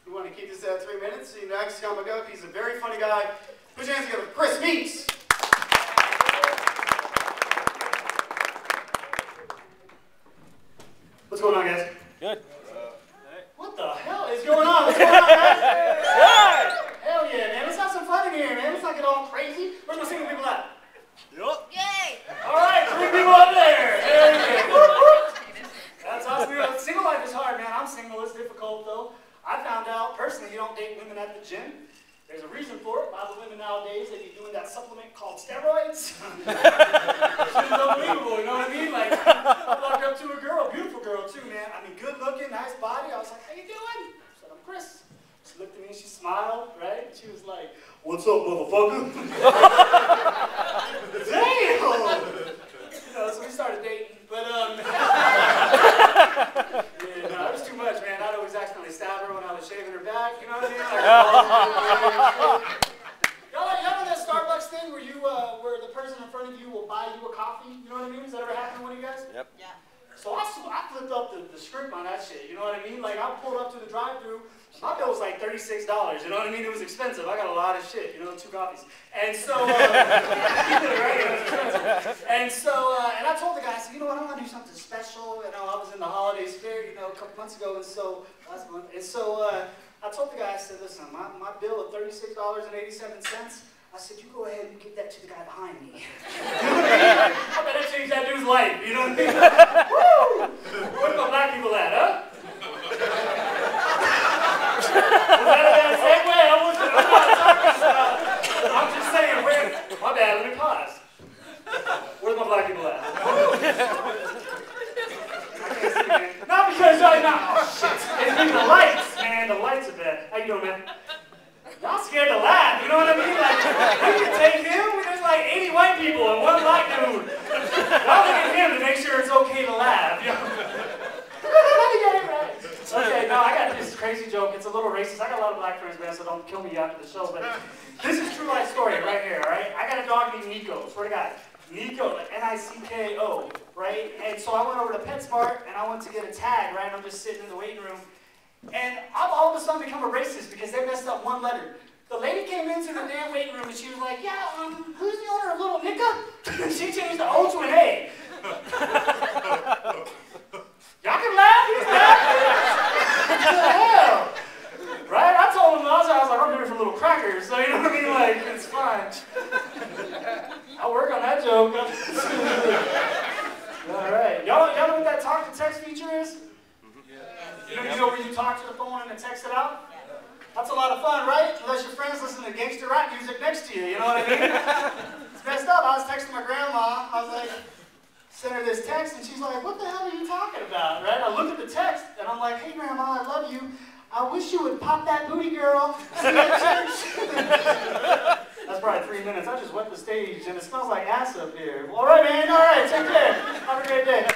We want to keep this at 3 minutes. So next comic up, he's a very funny guy. Put your hands together, Chris Meeks. What's going on, guys? Good. What the hell is going on? What's going on, guys? Good. Hell yeah, man. Let's have some fun in here, man. Let's not get all crazy. Where's my single people at? Yup. Yay! All right, 3 people up there. That's awesome. You know, single life is hard, man. I'm single. It's difficult, though. I found out, personally, you don't date women at the gym. There's a reason for it. A lot of women nowadays, they be doing that supplement called steroids. It's unbelievable, you know what I mean? Like, I walked up to a girl, beautiful girl, too, man. I mean, good looking, nice body. I was like, how you doing? I said, I'm Chris. She looked at me and she smiled, right? She was like, what's up, motherfucker? Damn! You know, so we started dating, but, yeah, no, it was too much, man. I'd always accidentally stab her when I was shaving her back, you know what I mean? Like, y'all know that Starbucks thing where where the person in front of you will buy you a coffee? You know what I mean? Has that ever happened to one of you guys? Yep. Yeah. So I flipped up the script on that shit, you know what I mean? Like, I pulled up to the drive-thru, my bill was like $36, you know what I mean? It was expensive. I got a lot of shit, you know, 2 coffees. And so, right? It was expensive. And so, and I told the guy, I said, you know what, I want to do something special. You know, I was in the holiday spirit, you know, a couple months ago, and so, last month. And so, I told the guy, I said, listen, my bill of $36.87, I said, you go ahead and give that to the guy behind me. You know what I mean? I bet that changed that dude's life, you know what I mean? Woo! Where the black people at, huh? Was that a bad segue? I'm not talking about. I'm just saying, my bad, let me pause. Where's my black people at? I can't see, man. Not because y'all not. Oh, shit. It's the lights, man. The lights are bad. How you doing, man? Y'all scared to laugh, you know what I mean? Like, we can take him, there's like 80 white people and 1 black dude. Y'all look at him to make sure it's okay to laugh, you know? Okay, no, I got this crazy joke. It's a little racist. I got a lot of black friends, man, so don't kill me after the show, but this is true life story right here, all right? I got a dog named Nico, swear to God. Nico, like N-I-C-K-O, right? And so I went over to PetSmart, and I went to get a tag, right? I'm just sitting in the waiting room. And I've all of a sudden become a racist because they messed up 1 letter. The lady came into the damn waiting room and she was like, yeah, who's the owner of Little Nika? She changed the O to an A. Y'all can laugh, he's laughing. What the hell? Right? I told him, I was like, I'm here for little crackers, so you know what I mean? Like, it's fine. I'll work on that joke. All right. Y'all know what that talk to text feature is? You know where you talk to the phone and then text it out? That's a lot of fun, right? Unless your friends listen to gangster rap music next to you, you know what I mean? It's messed up. I was texting my grandma. I was like, sent her this text, and she's like, what the hell are you talking about, right? I looked at the text, and I'm like, hey, Grandma, I love you. I wish you would pop that booty, girl. See you at church. That's probably 3 minutes. I just wet the stage, and it smells like ass up here. All right, man. All right. Take care. Have a great day.